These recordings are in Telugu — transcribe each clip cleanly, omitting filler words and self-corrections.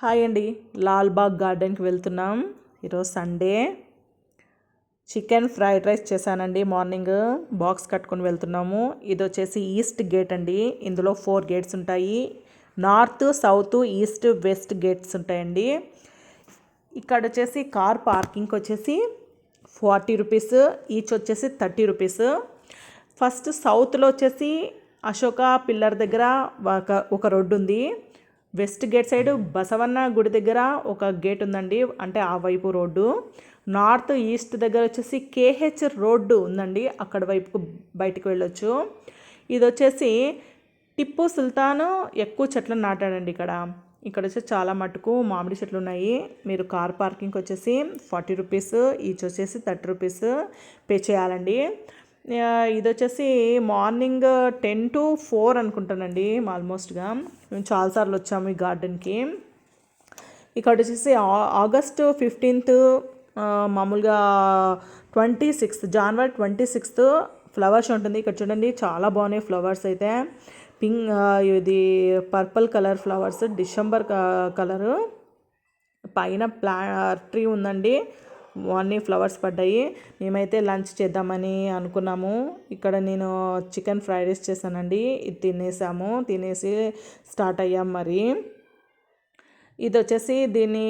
హాయ్ అండి. లాల్బాగ్ గార్డెన్కి వెళ్తున్నాం. ఈరోజు సండే. చికెన్ ఫ్రైడ్ రైస్ చేశానండి. మార్నింగ్ బాక్స్ కట్టుకొని వెళ్తున్నాము. ఇది వచ్చేసి ఈస్ట్ గేట్ అండి. ఇందులో 4 గేట్స్ ఉంటాయి. North, south, east, west gates ఉంటాయండి. ఇక్కడ వచ్చేసి కార్ పార్కింగ్కి వచ్చేసి 40 రూపీస్, ఈచ్ వచ్చేసి 30 రూపీస్. ఫస్ట్ సౌత్లో వచ్చేసి అశోక పిల్లర్ దగ్గర ఒక రోడ్డు ఉంది. వెస్ట్ గేట్ సైడ్ బసవన్న గుడి దగ్గర ఒక గేట్ ఉందండి, అంటే ఆ వైపు రోడ్డు. నార్త్ ఈస్ట్ దగ్గర వచ్చేసి కేహెచ్ రోడ్డు ఉందండి, అక్కడ వైపుకు బయటికి వెళ్ళొచ్చు. ఇది వచ్చేసి టిప్పు సుల్తాను ఎక్కువ చెట్లను నాటాడండి ఇక్కడ వచ్చేసి చాలా మటుకు మామిడి చెట్లు ఉన్నాయి. మీరు కార్ పార్కింగ్కి వచ్చేసి 40 రూపీస్, ఈచ్ వచ్చేసి 30 రూపీస్ పే చేయాలండి. ఇది వచ్చేసి మార్నింగ్ 10 to 4 అనుకుంటానండి ఆల్మోస్ట్గా. మేము చాలాసార్లు వచ్చాము ఈ గార్డెన్కి. ఇక్కడ వచ్చేసి ఆగస్ట్ 15th, మామూలుగా 26th, జనవరి 26th ఫ్లవర్ షో ఉంటుంది. ఇక్కడ చూడండి చాలా బాగున్నాయి ఫ్లవర్స్ అయితే. పింక్, ఇది purple colour flowers, December colour. పైన ట్రీ ఉందండి, అన్నీ ఫ్లవర్స్ పడ్డాయి. మేమైతే లంచ్ చేద్దామని అనుకున్నాము. ఇక్కడ నేను చికెన్ ఫ్రైడ్ రైస్ చేశానండి. ఇది తినేసి స్టార్ట్ అయ్యాం. మరి ఇది వచ్చేసి దీన్ని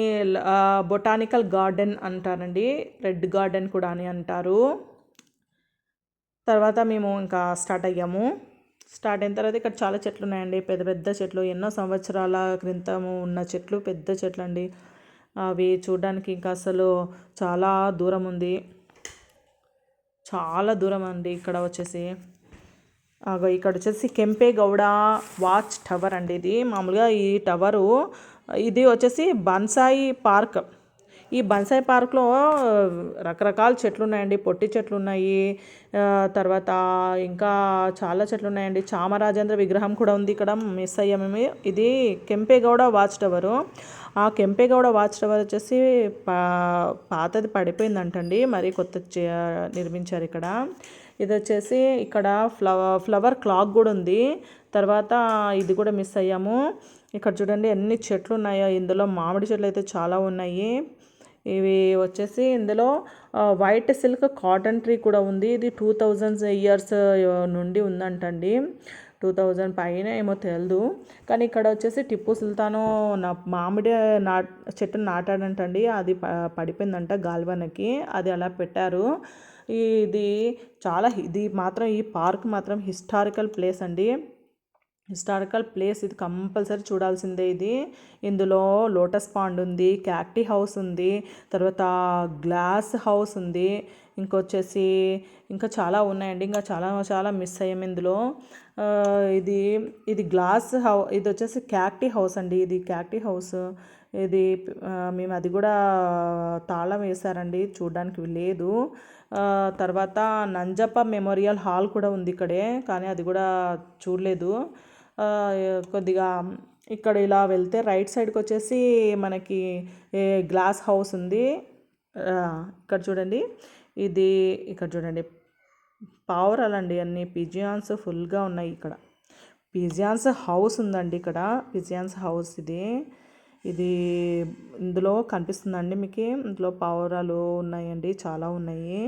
బొటానికల్ గార్డెన్ అంటారండి, రెడ్ గార్డెన్ కూడా అని అంటారు. తర్వాత మేము ఇంకా స్టార్ట్ అయ్యాము. స్టార్ట్ అయిన తర్వాత ఇక్కడ చాలా చెట్లు ఉన్నాయండి, పెద్ద పెద్ద చెట్లు, ఎన్నో సంవత్సరాల క్రితము ఉన్న చెట్లు, పెద్ద చెట్లు అండి. అవి చూడడానికి ఇంకా అసలు చాలా దూరం ఉంది, చాలా దూరం అండి. ఇక్కడ వచ్చేసి కెంపేగౌడ వాచ్ టవర్ అండి. ఇది మామూలుగా ఈ టవరు, ఇది వచ్చేసి బన్సాయి పార్క్. ఈ బన్సాయి పార్క్లో రకరకాల చెట్లు ఉన్నాయండి, పొట్టి చెట్లు ఉన్నాయి. తర్వాత ఇంకా చాలా చెట్లు ఉన్నాయండి. చామరాజేంద్ర విగ్రహం కూడా ఉంది. ఇక్కడ మిస్ అయ్యాము. ఇది కెంపేగౌడ వాచ్ టవరు. ఆ కెంపేగౌడ వాచ్ టవర్ వచ్చేసి పాతది పడిపోయిందంటండి, మరి కొత్త నిర్మించారు ఇక్కడ. ఇది వచ్చేసి ఇక్కడ ఫ్లవర్ క్లాక్ కూడా ఉంది. తర్వాత ఇది కూడా మిస్ అయ్యాము. ఇక్కడ చూడండి ఎన్ని చెట్లు ఉన్నాయో. ఇందులో మామిడి చెట్లు అయితే చాలా ఉన్నాయి. ఇవి వచ్చేసి ఇందులో వైట్ సిల్క్ కాటన్ ట్రీ కూడా ఉంది. ఇది 2000 ఇయర్స్ నుండి ఉందంటండి, 2000 పైన ఏమో తెలియదు. కానీ ఇక్కడ వచ్చేసి టిప్పు సుల్తాను మామిడి చెట్టు నాటాడంటండి, అది పడిపోయిందంట గాలివానకి, అది అలా పెట్టారు. ఈ పార్క్ మాత్రం హిస్టారికల్ ప్లేస్ అండి. ఇది కంపల్సరీ చూడాల్సిందే. ఇందులో లోటస్ పాండ్ ఉంది, క్యాక్టీ హౌస్ ఉంది, తర్వాత గ్లాస్ హౌస్ ఉంది, ఇంకొచ్చేసి ఇంకా చాలా ఉన్నాయండి. ఇంకా చాలా చాలా మిస్ అయ్యాము ఇందులో. ఇది గ్లాస్ హౌస్, ఇది వచ్చేసి క్యాక్టీ హౌస్ అండి. ఇది క్యాక్టీ హౌస్. మేము అది కూడా తాళం వేశారండి, చూడడానికి లేదు. తర్వాత నంజప్ప మెమోరియల్ హాల్ కూడా ఉంది ఇక్కడే, కానీ అది కూడా చూడలేదు. కొద్దిగా ఇక్కడ ఇలా వెళ్తే రైట్ సైడ్కి వచ్చేసి మనకి గ్లాస్ హౌస్ ఉంది. ఇక్కడ చూడండి పావురాలండి, అన్ని పిజియాన్స్ ఫుల్గా ఉన్నాయి. ఇక్కడ పిజియాన్స్ హౌస్ ఉందండి. ఇక్కడ పిజియాన్స్ హౌస్ ఇది ఇందులో కనిపిస్తుందండి మీకు. ఇందులో పావురాలు ఉన్నాయండి, చాలా ఉన్నాయి.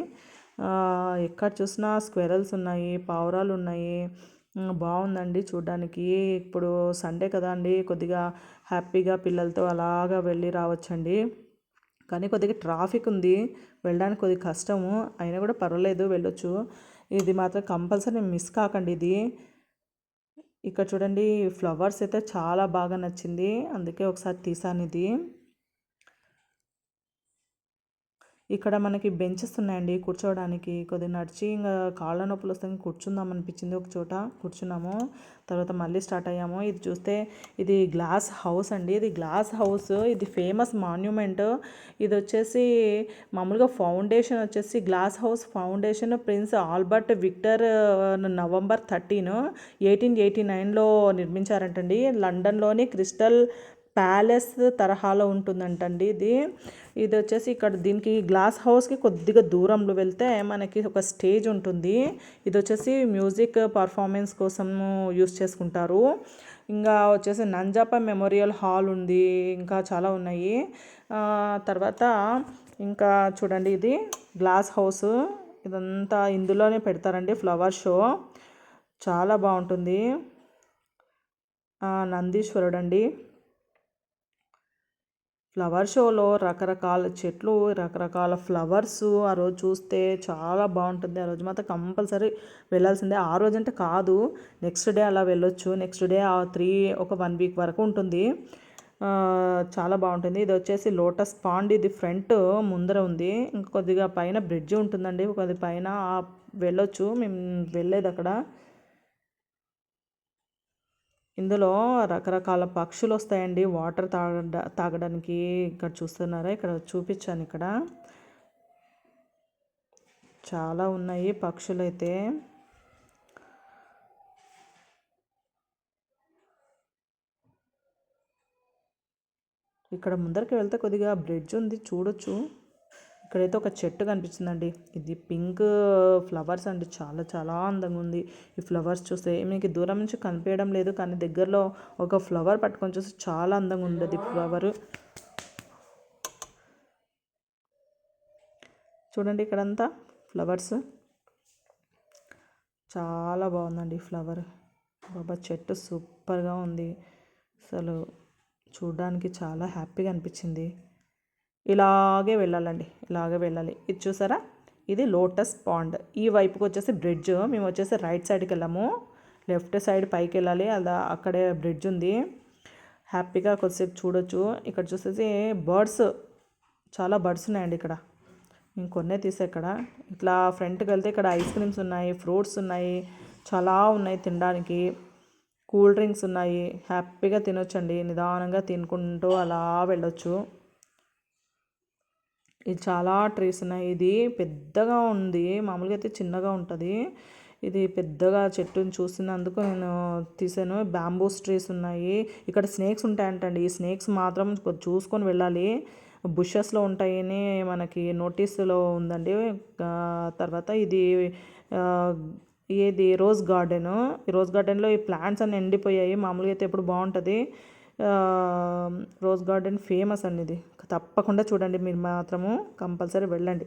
ఎక్కడ చూసినా స్క్వెరల్స్ ఉన్నాయి, పావురాలు ఉన్నాయి. బాగుందండి చూడడానికి. ఇప్పుడు సండే కదా అండి, కొద్దిగా హ్యాపీగా పిల్లలతో అలాగా వెళ్ళి రావచ్చండి. కానీ కొద్దిగా ట్రాఫిక్ ఉంది, వెళ్ళడానికి కొద్దిగా కష్టము, అయినా కూడా పర్వాలేదు, వెళ్ళొచ్చు. ఇది మాత్రం కంపల్సరీ మిస్ కాకండి. ఇక్కడ చూడండి ఫ్లవర్స్ అయితే చాలా బాగా నచ్చింది, అందుకే ఒకసారి తీసాను ఇది. ఇక్కడ మనకి బెంచెస్ ఉన్నాయండి కూర్చోవడానికి. కొద్దిగా నడిచి ఇంకా కాళ్ళ నొప్పులు వస్తాయి, కూర్చుందాం అనిపించింది, ఒక చోట కూర్చున్నాము. తర్వాత మళ్ళీ స్టార్ట్ అయ్యాము. ఇది చూస్తే ఇది గ్లాస్ హౌస్ అండి. ఇది గ్లాస్ హౌస్, ఇది ఫేమస్ మాన్యుమెంట్. ఇది వచ్చేసి మామూలుగా ఫౌండేషన్ వచ్చేసి glass house foundation prince Albert Victor November 13, 1889లో నిర్మించారంటండి. లండన్లోని క్రిస్టల్ ప్యాలెస్ తరహాలో ఉంటుందంటండి. ఇది వచ్చేసి దీనికి గ్లాస్ హౌస్కి కొద్దిగా దూరంలో వెళ్తే మనకి ఒక స్టేజ్ ఉంటుంది. ఇది వచ్చేసి మ్యూజిక్ పర్ఫార్మెన్స్ కోసం యూస్ చేసుకుంటారు. ఇంకా వచ్చేసి నంజాప మెమోరియల్ హాల్ ఉంది, ఇంకా చాలా ఉన్నాయి. తర్వాత ఇంకా చూడండి, ఇది గ్లాస్ హౌస్, ఇదంతా ఇందులోనే పెడతారండి ఫ్లవర్ షో, చాలా బాగుంటుంది. నందీశ్వరుడు అండి. ఫ్లవర్ షోలో రకరకాల చెట్లు, రకరకాల ఫ్లవర్స్ ఆ రోజు చూస్తే చాలా బాగుంటుంది. ఆ రోజు మాత్రం కంపల్సరీ వెళ్ళాల్సిందే. ఆ రోజు అంటే కాదు, నెక్స్ట్ డే అలా వెళ్ళొచ్చు. నెక్స్ట్ డే ఒక 1 వీక్ వరకు ఉంటుంది. చాలా బాగుంటుంది. ఇది వచ్చేసి లోటస్ పాండ్, ఇది ఫ్రంట్ ముందర ఉంది. ఇంకా కొద్దిగా పైన బ్రిడ్జ్ ఉంటుందండి, కొద్ది పైన వెళ్ళొచ్చు. మేము వెళ్ళేది అక్కడ. ఇందులో రకరకాల పక్షులు వస్తాయండి వాటర్ తాగడానికి. ఇక్కడ చూస్తున్నారా, ఇక్కడ చూపించాను. ఇక్కడ చాలా ఉన్నాయి పక్షులైతే. ఇక్కడ ముందరికి వెళ్తే కొద్దిగా బ్రిడ్జ్ ఉంది, చూడొచ్చు. ఇక్కడైతే ఒక చెట్టు కనిపిస్తుందండి, ఇది పింక్ ఫ్లవర్స్ అండి, చాలా చాలా అందంగా ఉంది. ఈ ఫ్లవర్స్ చూస్తే మీకు దూరం నుంచి కనిపించడం లేదు, కానీ దగ్గరలో ఒక ఫ్లవర్ పట్టుకొని చూస్తే చాలా అందంగా ఉండదు ఫ్లవర్. చూడండి ఇక్కడంతా ఫ్లవర్స్, చాలా బాగుందండి ఫ్లవర్. బాబా చెట్టు సూపర్గా ఉంది, అసలు చూడడానికి చాలా హ్యాపీగా అనిపించింది. ఇలాగే వెళ్ళాలండి, ఇలాగే వెళ్ళాలి. ఇది చూసారా, ఇది లోటస్ పాండ్. ఈ వైపుకి వచ్చేసి బ్రిడ్జ్. మేము వచ్చేసి రైట్ సైడ్కి వెళ్ళాము, లెఫ్ట్ సైడ్ పైకి వెళ్ళాలి. అలా అక్కడే బ్రిడ్జ్ ఉంది, హ్యాపీగా కొద్దిసేపు చూడొచ్చు. ఇక్కడ చూసేసి బర్డ్స్, చాలా బర్డ్స్ ఉన్నాయండి ఇక్కడ. మేము కొన్నే తీసే ఇక్కడ. ఇట్లా ఫ్రంట్కి వెళ్తే ఇక్కడ ఐస్ క్రీమ్స్ ఉన్నాయి, ఫ్రూట్స్ ఉన్నాయి, చాలా ఉన్నాయి తినడానికి. కూల్ డ్రింక్స్ ఉన్నాయి, హ్యాపీగా తినొచ్చండి. నిదానంగా తినుకుంటూ అలా వెళ్ళొచ్చు. ఇది చాలా ట్రీస్ ఉన్నాయి. ఇది పెద్దగా ఉంది, మామూలుగా అయితే చిన్నగా ఉంటుంది. ఇది పెద్దగా చెట్టుని చూసినందుకు నేను తీసాను. బ్యాంబూస్ ట్రీస్ ఉన్నాయి. ఇక్కడ స్నేక్స్ ఉంటాయంటండి. ఈ స్నేక్స్ మాత్రం చూసుకొని వెళ్ళాలి, బుషెస్లో ఉంటాయని మనకి నోటీసులో ఉందండి. తర్వాత ఇది రోజ్ గార్డెను. ఈ రోజ్ గార్డెన్లో ఈ ప్లాంట్స్ అన్నీ ఎండిపోయాయి. మామూలుగా అయితే ఎప్పుడు బాగుంటుంది. రోజ్ గార్డెన్ ఫేమస్ అండి ఇది, తప్పకుండా చూడండి. మీరు మాత్రము కంపల్సరీ వెళ్ళండి.